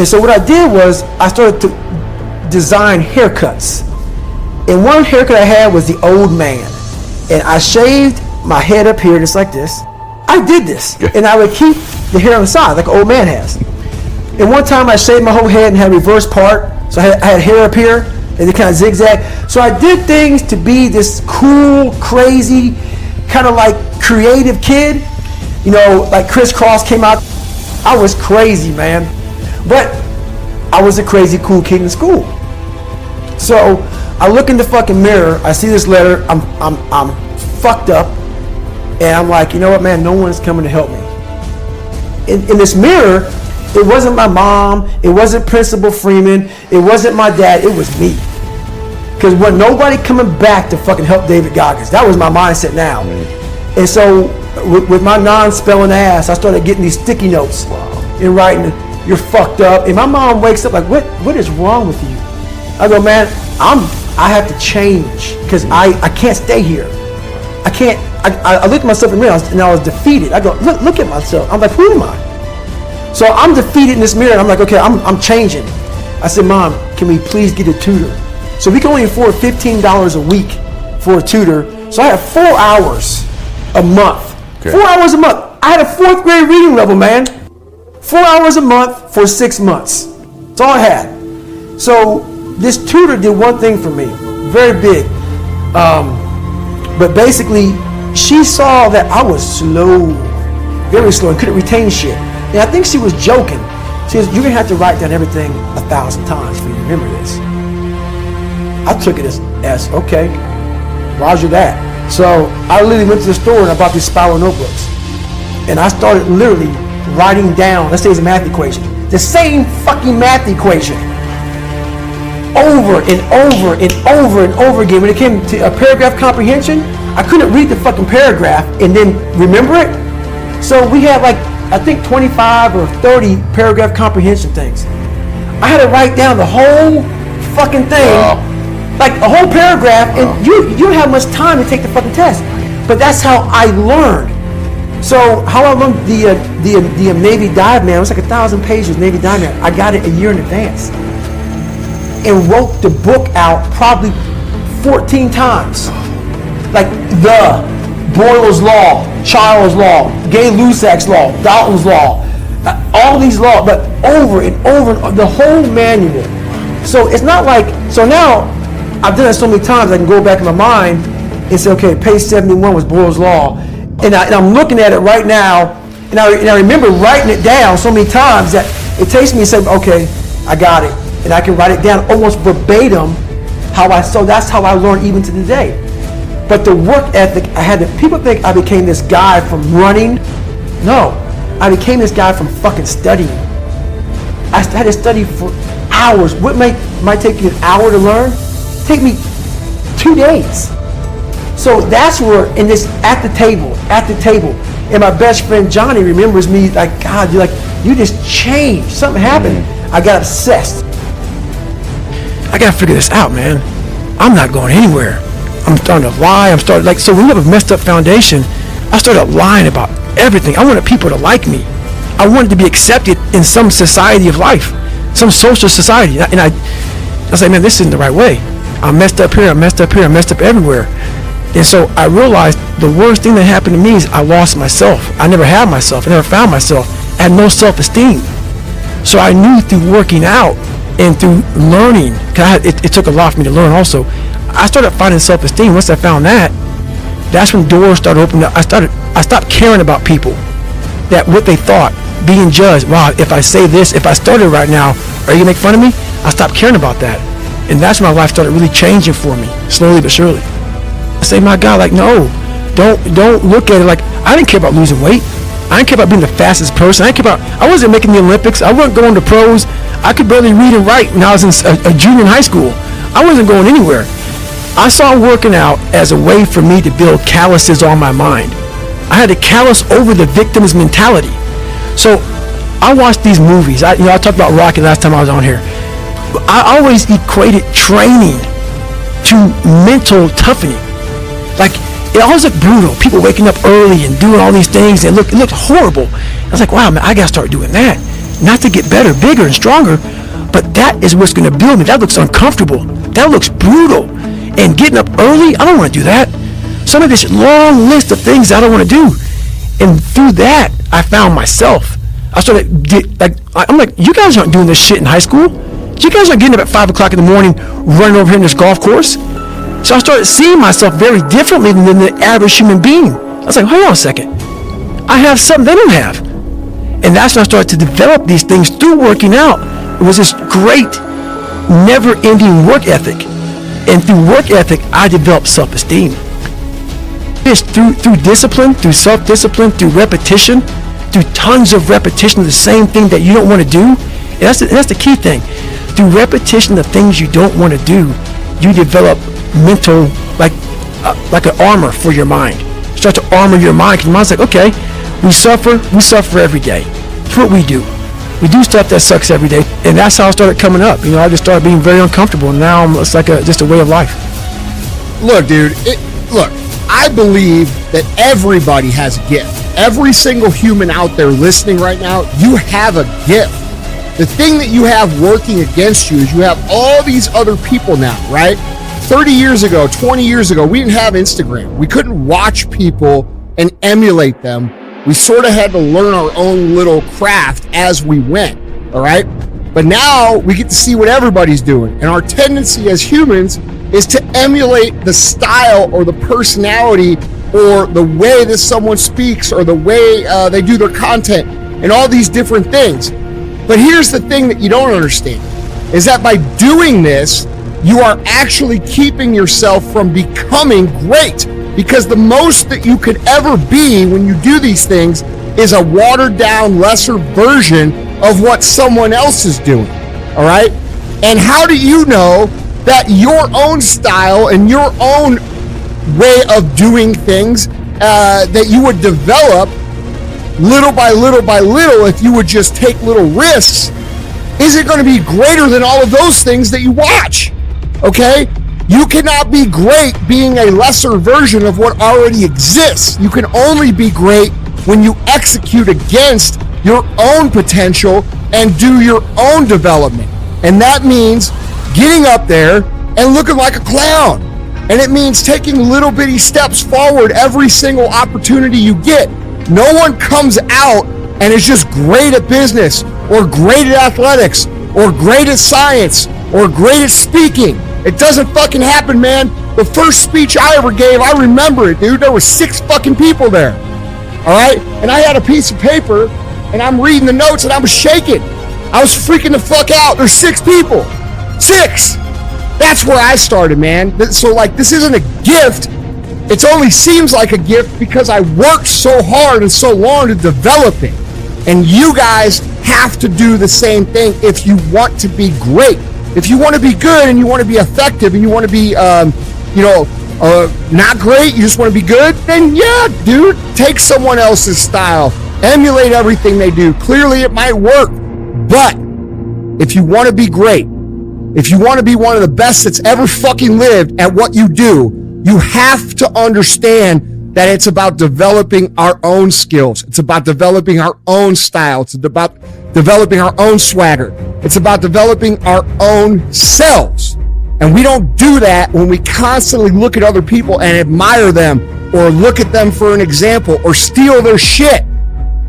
And so what I did was I started to design haircuts. And one haircut I had was the old man. And I shaved my head up here just like this. I did this. And I would keep the hair on the side like an old man has. And one time I shaved my whole head and had a reverse part. So I had hair up here and it kind of zigzag. So I did things to be this cool, crazy, kind of like creative kid. You know, like Crisscross came out. I was crazy, man. But I was a crazy cool kid in school. So I look in the fucking mirror, I see this letter, I'm fucked up, and I'm like, you know what, man, no one's coming to help me. In this mirror, it wasn't my mom, it wasn't Principal Freeman, it wasn't my dad, it was me. Because wasn't nobody coming back to fucking help David Goggins. That was my mindset now. And so with my non-spelling ass, I started getting these sticky notes and writing, you're fucked up. And my mom wakes up like, what is wrong with you? I go, man, I have to change because I can't stay here. I can't. I looked at myself in the mirror and I was defeated. I go, look at myself. I'm like, who am I? So I'm defeated in this mirror. And I'm like, okay, I'm changing. I said, Mom, can we please get a tutor? So we can only afford $15 a week for a tutor. So I had 4 hours a month. Okay. 4 hours a month. I had a 4th grade reading level, man. 4 hours a month for 6 months. That's all I had. So this tutor did one thing for me, very big. But basically, she saw that I was slow, very slow, and couldn't retain shit. And I think she was joking. She says, you're gonna have to write down everything 1,000 times for you to remember this. I took it as okay, roger that. So I literally went to the store and I bought these spiral notebooks. And I started literally writing down, let's say it's a math equation, the same fucking math equation over and over and over and over again. When it came to a paragraph comprehension, I couldn't read the fucking paragraph and then remember it. So we had like, I think 25 or 30 paragraph comprehension things. I had to write down the whole fucking thing, like a whole paragraph, and you don't have much time to take the fucking test. But that's how I learned. So how I learned the Navy Dive Man, it was like 1,000 pages, Navy Dive Man. I got it a year in advance and wrote the book out probably 14 times. Like the Boyle's Law, Charles Law, Gay-Lussac's Law, Dalton's Law, all these laws, but over and over, the whole manual. So it's not like, so now I've done it so many times I can go back in my mind and say, okay, page 71 was Boyle's Law. And I'm looking at it right now, and I remember writing it down so many times that it takes me and say, okay, I got it. And I can write it down almost verbatim so that's how I learned even to today. But the work ethic, people think I became this guy from running. No, I became this guy from fucking studying. I had to study for hours. What might take you an hour to learn, take me 2 days. So that's where, at the table, and my best friend Johnny remembers me like, God, you just changed. Something happened. I got obsessed. I gotta figure this out, man. I'm not going anywhere. I'm starting to lie. So when you have a messed up foundation, I started lying about everything. I wanted people to like me. I wanted to be accepted in some society of life, some social society. And I was like, man, this isn't the right way. I messed up here, I messed up here, I messed up everywhere. And so I realized the worst thing that happened to me is I lost myself. I never had myself. I never found myself. I had no self-esteem. So I knew through working out and through learning, because it took a lot for me to learn also, I started finding self-esteem. Once I found that, that's when doors started opening up. I stopped caring about people, that what they thought, being judged. Wow, if I say this, if I started right now, are you gonna make fun of me? I stopped caring about that. And that's when my life started really changing for me, slowly but surely. I say, my God, like, no, don't look at it like, I didn't care about losing weight. I didn't care about being the fastest person. I wasn't making the Olympics. I wasn't going to pros. I could barely read and write when I was in a junior in high school. I wasn't going anywhere. I saw working out as a way for me to build calluses on my mind. I had to callous over the victim's mentality. So I watched these movies. I talked about Rocky last time I was on here. I always equated training to mental toughening. Like, it always looked brutal. People waking up early and doing all these things, and it looked horrible. I was like, wow, man, I gotta start doing that. not to get better, bigger, and stronger, but that is what's going to build me. That looks uncomfortable. That looks brutal. And getting up early, I don't want to do that. Some of this long list of things I don't want to do. And through that, I found myself. I started, I'm like, you guys aren't doing this shit in high school. You guys aren't getting up at 5 o'clock in the morning, running over here in this golf course. So I started seeing myself very differently than the average human being. I was like, hold on a second. I have something they don't have. And that's when I started to develop these things through working out. It was this great, never-ending work ethic. And through work ethic, I developed self-esteem. It's through discipline, through self-discipline, through repetition, through tons of repetition of the same thing that you don't want to do. And that's the key thing. Through repetition of things you don't want to do, you develop mental, like an armor for your mind. You start to armor your mind, because your mind's like, okay, we suffer every day. That's what we do. We do stuff that sucks every day, and that's how I started coming up. I just started being very uncomfortable, and now it's like just a way of life. Look, dude, I believe that everybody has a gift. Every single human out there listening right now, you have a gift. The thing that you have working against you is you have all these other people now, right? 30 years ago, 20 years ago, we didn't have Instagram. We couldn't watch people and emulate them. We sort of had to learn our own little craft as we went, all right? But now we get to see what everybody's doing. And our tendency as humans is to emulate the style or the personality or the way that someone speaks or the way they do their content and all these different things. But here's the thing that you don't understand, is that by doing this, you are actually keeping yourself from becoming great. Because the most that you could ever be when you do these things is a watered down, lesser version of what someone else is doing, all right? And how do you know that your own style and your own way of doing things that you would develop little by little by little if you would just take little risks, is it going to be greater than all of those things that you watch, okay? You cannot be great being a lesser version of what already exists. You can only be great when you execute against your own potential and do your own development. And that means getting up there and looking like a clown. And it means taking little bitty steps forward every single opportunity you get. No one comes out and is just great at business or great at athletics or great at science or great at speaking. It doesn't fucking happen, man. The first speech I ever gave, I remember it, dude. There were 6 fucking people there. All right? And I had a piece of paper, and I'm reading the notes, and I was shaking. I was freaking the fuck out. There's 6 people. 6! That's where I started, man. So, this isn't a gift. It only seems like a gift because I worked so hard and so long to develop it. And you guys have to do the same thing if you want to be great. If you want to be good and you want to be effective and you want to be, not great, you just want to be good, then yeah, dude, take someone else's style. Emulate everything they do. Clearly it might work. But if you want to be great, if you want to be one of the best that's ever fucking lived at what you do, you have to understand that it's about developing our own skills. It's about developing our own style. It's about developing our own swagger. It's about developing our own selves. And we don't do that when we constantly look at other people and admire them or look at them for an example or steal their shit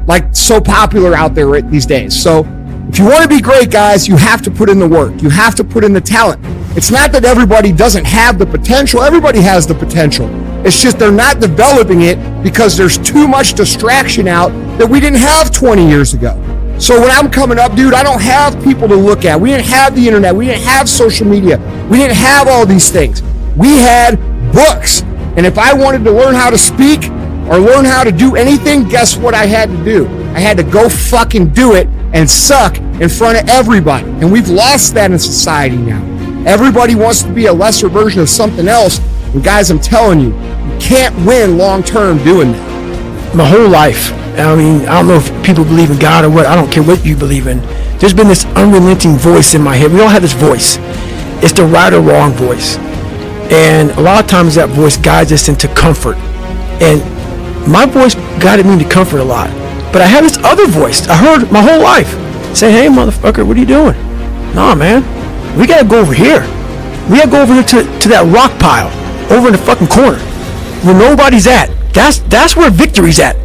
like so popular out there these days. So if you want to be great, guys, you have to put in the work. You have to put in the talent. It's not that everybody doesn't have the potential. Everybody has the potential. It's just they're not developing it because there's too much distraction out that we didn't have 20 years ago. So when I'm coming up, dude, I don't have people to look at. We didn't have the internet. We didn't have social media. We didn't have all these things. We had books. And if I wanted to learn how to speak or learn how to do anything, guess what I had to do? I had to go fucking do it and suck in front of everybody. And we've lost that in society now. Everybody wants to be a lesser version of something else. And guys, I'm telling you, you can't win long term doing that. My whole life, I mean, I don't know if people believe in God or what. I don't care what you believe in. There's been this unrelenting voice in my head. We all have this voice. It's the right or wrong voice. And a lot of times that voice guides us into comfort. And my voice guided me into comfort a lot. But I have this other voice I heard my whole life. Say, hey, motherfucker, what are you doing? Nah, man, we gotta go over here. We gotta go over here to that rock pile over in the fucking corner where nobody's at. That's where victory's at.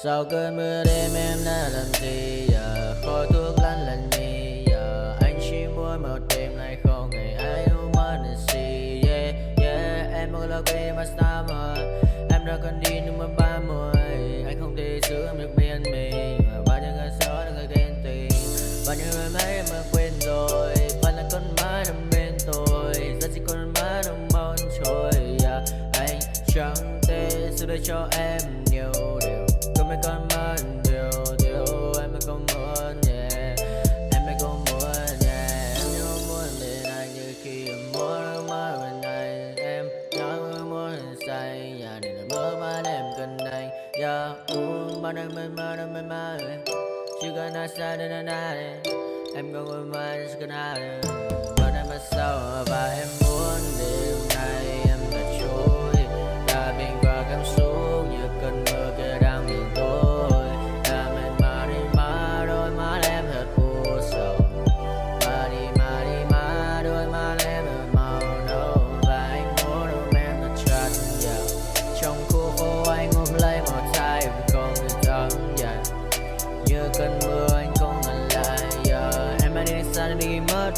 Sau cơn mưa đêm em đã làm gì giờ, khói thuốc lăn lạnh mi giờ, anh chỉ muốn một đêm này không ngày ai ôm anh gì. Yeah yeah, em muốn lâu về mà sao mà em đã cần đi nhưng mà 30, anh không thể giữ em được bên mình. Bao nhiêu người xấu đã người ghen tị, bao nhiêu người mấy em mà quên rồi, vẫn là con mãi nằm bên tôi, rất chỉ con mãi nằm mong trôi. Yeah, anh chẳng thể giữ được cho em nhiều điều, có mấy con mất điều em mới không muốn. Yeah, em mới không muốn. Yeah, em nhớ muốn bên anh như khi em muốn mơ bên anh, em nhớ muốn say. Yeah, để là mơ mà em cần anh. Yeah, bao năm em mơ chỉ cần nói sai đến anh này, em không ngồi mãi chỉ cần ai bao năm mà sau và em muốn đêm nay em đã trôi, đã bình qua cảm xúc như cơn mưa kia đang miền tối. Đã mệt mà đi mà đôi mắt em thật u sầu, mà đi mà đôi mắt em thật màu nâu, và anh muốn ôm em thật chặt. Yeah, trong khu phố anh ôm lấy một tay em không thể thắng. Yeah, như cơn mưa anh không ngần lại. Yeah, em đã đi xa đi mất.